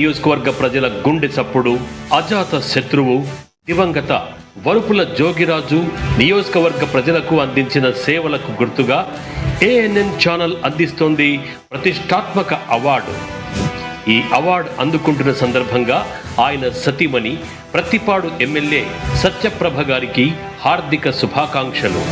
నియోజకవర్గ ప్రజల గుండె చప్పుడు, అజాత శత్రువు, దివంగత వరుపుల జోగిరాజు నియోజకవర్గ ప్రజలకు అందించిన సేవలకు గుర్తుగా ఏఎన్ఎన్ ఛానల్ అందిస్తోంది ప్రతిష్టాత్మక అవార్డు. ఈ అవార్డు అందుకుంటున్న సందర్భంగా ఆయన సతీమణి ప్రతిపాడు ఎమ్మెల్యే సత్యప్రభ గారికి హార్దిక శుభాకాంక్షలు.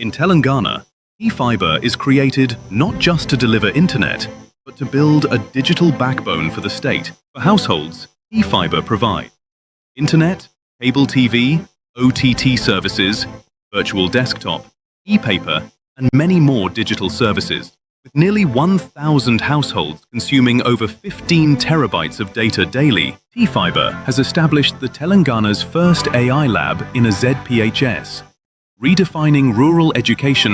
In Telangana, T-Fiber is created not just to deliver internet, but to build a digital backbone for the state. For households, T-Fiber provides internet, cable TV, OTT services, virtual desktop, e-paper, and many more digital services. With nearly 1,000 households consuming over 15 terabytes of data daily, T-Fiber has established the Telangana's first AI lab in a ZPHS. Redefining rural education,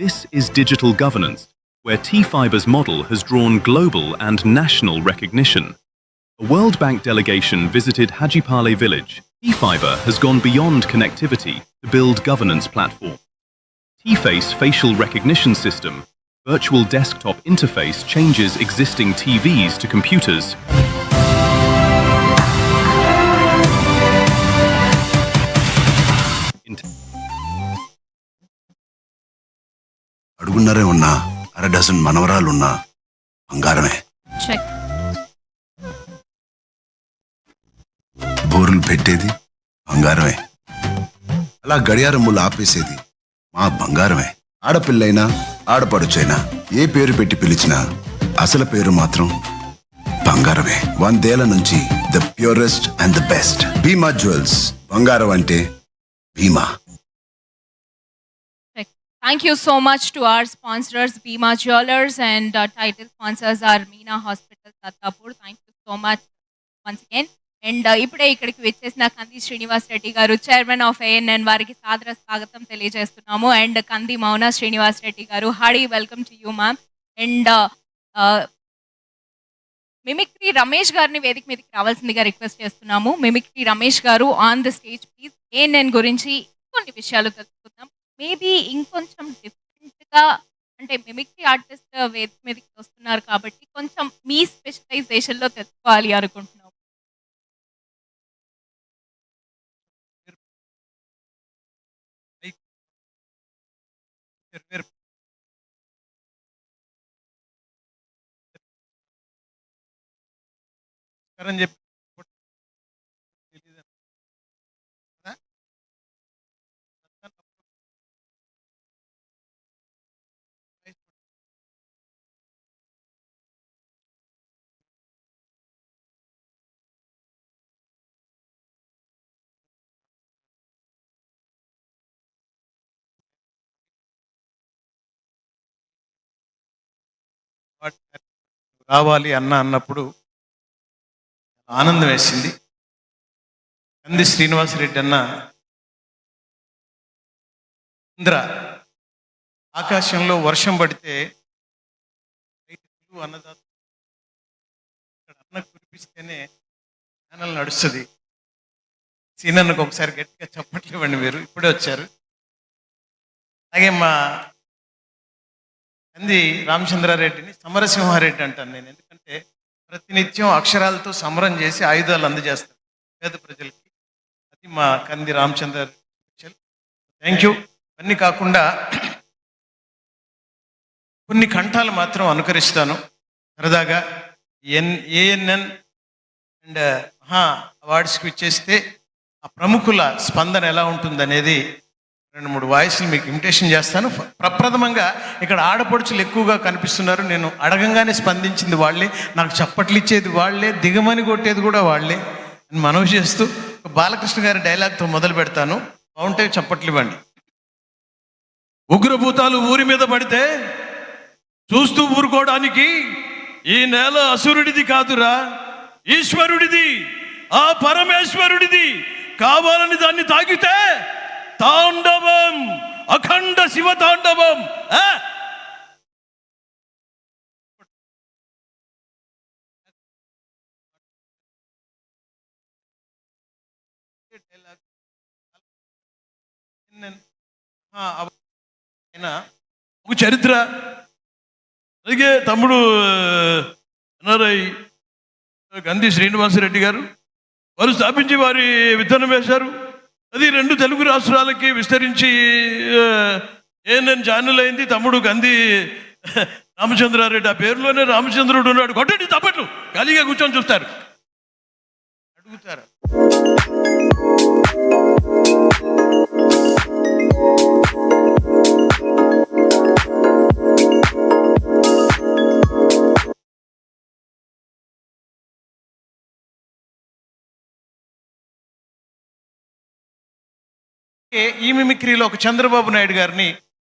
this is digital governance, where T-Fiber's model has drawn global and national recognition. A World Bank delegation visited Hajipale village. T-Fiber has gone beyond connectivity to build governance platform. T-Face facial recognition system, virtual desktop interface changes existing TVs to computers. అడుగున్నరే ఉన్నా అర dozen మనవరాలున్నా బంగారమే. బోర్లు పెట్టేది బంగారమే, అలా గడియారం ముళ్ళు ఆపేసేది మా బంగారమే. ఆడపిల్లైనా ఆడపడుచైనా ఏ పేరు పెట్టి పిలిచినా అసలు పేరు మాత్రం బంగారమే. 100 ఏళ్ల నుంచి the purest and the best Bhima jewels. బంగారం అంటే భీమా. Thank you so much to our sponsors, Bima Jewelers, and title sponsors are Meena Hospital, Sattapur. Thank you so much once again. And ఇప్పుడే ఇక్కడికి వచ్చేసిన కంది శ్రీనివాస్ రెడ్డి గారు, చైర్మన్ ఆఫ్ ఏఎన్ఎన్, వారికి సాదర స్వాగతం తెలియజేస్తున్నాము. అండ్ కంది మౌన శ్రీనివాస్ రెడ్డి గారు, Hadi welcome to you ma'am. And mimicry Ramesh గారిని వేదిక మీదకి రావాల్సిందిగా రిక్వెస్ట్ చేస్తున్నాము. మిమిక్రీ రమేష్ గారు on the stage please. ANN గురించి కొన్ని విషయాలు తెలుసుకుందాం. మేబీ ఇంకొంచెం డిఫరెంట్గా, అంటే మిమిక్రీ ఆర్టిస్ట్ వేదిక మీదకి వస్తున్నారు కాబట్టి కొంచెం మీ స్పెషలైజేషన్లో తెలుసుకోవాలి అనుకుంటున్నాం. రావాలి అన్నప్పుడు ఆనందం వేసింది. కంది శ్రీనివాసరెడ్డి అన్న ఇంద్ర ఆకాశంలో వర్షం పడితే అన్నదాత అన్న కురిపిస్తేనే ఛానల్ నడుస్తుంది. సీనన్నకు ఒకసారి గట్టిగా చెప్పట్లేవండి, మీరు ఇప్పుడే వచ్చారు. అలాగే మా కంది రామచంద్రారెడ్డిని సమరసింహారెడ్డి అంటాను నేను, ఎందుకంటే ప్రతినిత్యం అక్షరాలతో సమరం చేసి ఆయుధాలు అందజేస్తారు పేద ప్రజలకి. అది మా కంది రామచంద్రారెడ్డి స్పెషల్. Thank you. అన్నీ కాకుండా కొన్ని కంఠాలు మాత్రం అనుకరిస్తాను సరదాగా. ఏఎన్ఎన్ అండ్ మహా అవార్డ్స్కి ఇచ్చేస్తే ఆ ప్రముఖుల స్పందన ఎలా ఉంటుందనేది 2-3 వాయిస్లు మీకు ఇమిటేషన్ చేస్తాను. ప్రప్రథమంగా ఇక్కడ ఆడపడుచులు ఎక్కువగా కనిపిస్తున్నారు. నేను అడగంగానే స్పందించింది వాళ్ళే, నాకు చప్పట్లు ఇచ్చేది వాళ్ళే, దిగమని కొట్టేది కూడా వాళ్ళే అని మనవి చేస్తూ బాలకృష్ణ గారి డైలాగ్తో మొదలు పెడతాను. బాగుంటే చప్పట్లు ఇవ్వండి. ఉగ్రభూతాలు ఊరి మీద పడితే చూస్తూ ఊరుకోవడానికి ఈ నేల అసురుడిది కాదురా, ఈశ్వరుడిది, ఆ పరమేశ్వరుడిది. కావాలని దాన్ని తాగితే తాండవం, అఖండ శివ తాండవం. ఒక చరిత్ర అలాగే తమ్ముడు ఎన్ఆర్ఐ గంధి శ్రీనివాసరెడ్డి గారు వారు స్థాపించి వారి విత్తనం వేశారు. అది 2 తెలుగు రాష్ట్రాలకి విస్తరించి ఏఎన్ఎన్ ఛానల్ అయింది. తమ్ముడు గంధి రామచంద్రారెడ్డి, ఆ పేరులోనే రామచంద్రుడు ఉన్నాడు. కొట్టండి తప్పట్లు, ఖాళీగా కూర్చొని చూస్తారు, అడుగుతారు. ఈ మిమిక్రీలో ఒక చంద్రబాబు నాయుడు గారిని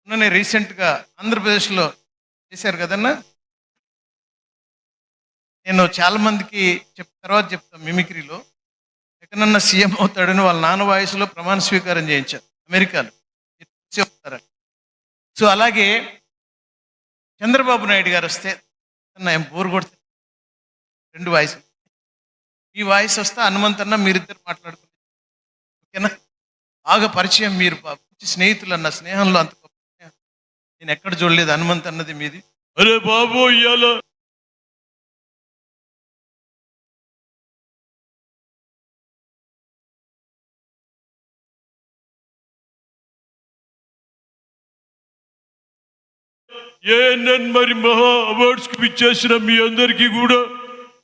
మొన్ననే రీసెంట్గా ఆంధ్రప్రదేశ్లో చేశారు కదన్నా. నేను చాలా మందికి తర్వాత చెప్తాను. మిమిక్రీలో ఎక్కడన్నా సీఎం అవుతాడని వాళ్ళ నాన్న వాయిస్లో ప్రమాణ స్వీకారం చేయించారు అమెరికాలో. సో అలాగే చంద్రబాబు నాయుడు గారు వస్తే ఏం బోరు కొడుతుంది, 2 వాయిస్. ఈ వాయిస్ వస్తే హనుమంతన్న మీరిద్దరు మాట్లాడుకుంటారు, ఓకేనా? బాగా పరిచయం, మీరు స్నేహితులు అన్న స్నేహంలో అంత గొప్ప స్నేహం నేను ఎక్కడ చూడలేదు. హనుమంత్ అన్నది మీది. అరే బాబు ఇయ్యాల ఏఎన్ఎన్ మరి మహా అవార్డ్స్కి పిచ్చేసిన మీ అందరికీ కూడా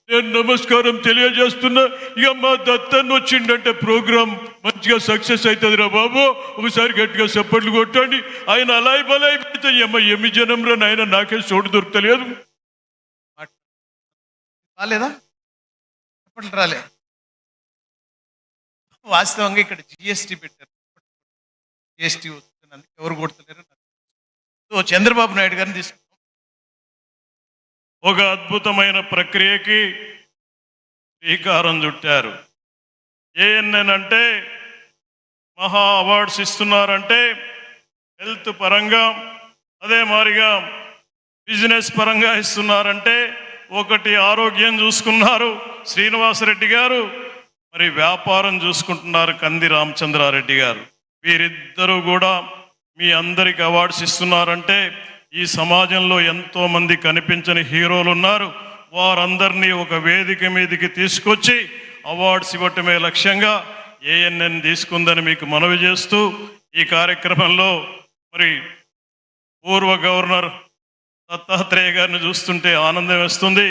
నేను నమస్కారం తెలియజేస్తున్నా. ఇక మా దత్తన్ వచ్చిండంటే ప్రోగ్రామ్ మంచిగా సక్సెస్ అవుతుంది రా బాబు. ఒకసారి గట్టిగా చప్పట్లు కొట్టండి. ఆయన అలాయి బలాయి పెడితే ఎమ్మి జనం రా నాయన, నాకే చోటు దొరకలేదు. రాలేదా? చప్పట్లు రాలే. వాస్తవంగా ఇక్కడ జిఎస్టీ పెట్టారు. జిఎస్టీ వస్తున్నందుకు ఎవరు కొడతలేరు. సో చంద్రబాబు నాయుడు గారిని తీసుకున్నాం. ఒక అద్భుతమైన ప్రక్రియకి శ్రీకారం చుట్టారు. ఏఎన్ఎన్ అంటే మహా అవార్డ్స్ ఇస్తున్నారంటే హెల్త్ పరంగా, అదే మాదిరిగా బిజినెస్ పరంగా ఇస్తున్నారంటే, ఒకటి ఆరోగ్యం చూసుకున్నారు శ్రీనివాసరెడ్డి గారు, మరి వ్యాపారం చూసుకుంటున్నారు కంది రామచంద్రారెడ్డి గారు. వీరిద్దరూ కూడా మీ అందరికి అవార్డ్స్ ఇస్తున్నారంటే ఈ సమాజంలో ఎంతో మంది కనిపించని హీరోలు ఉన్నారు. వారందరినీ ఒక వేదిక మీదకి తీసుకొచ్చి అవార్డ్స్ ఇవ్వటమే లక్ష్యంగా ఏఎన్ఎన్ తీసుకుందని మీకు మనవి చేస్తూ, ఈ కార్యక్రమంలో మరి పూర్వ గవర్నర్ దత్తాత్రేయ గారిని చూస్తుంటే ఆనందం వేస్తుంది.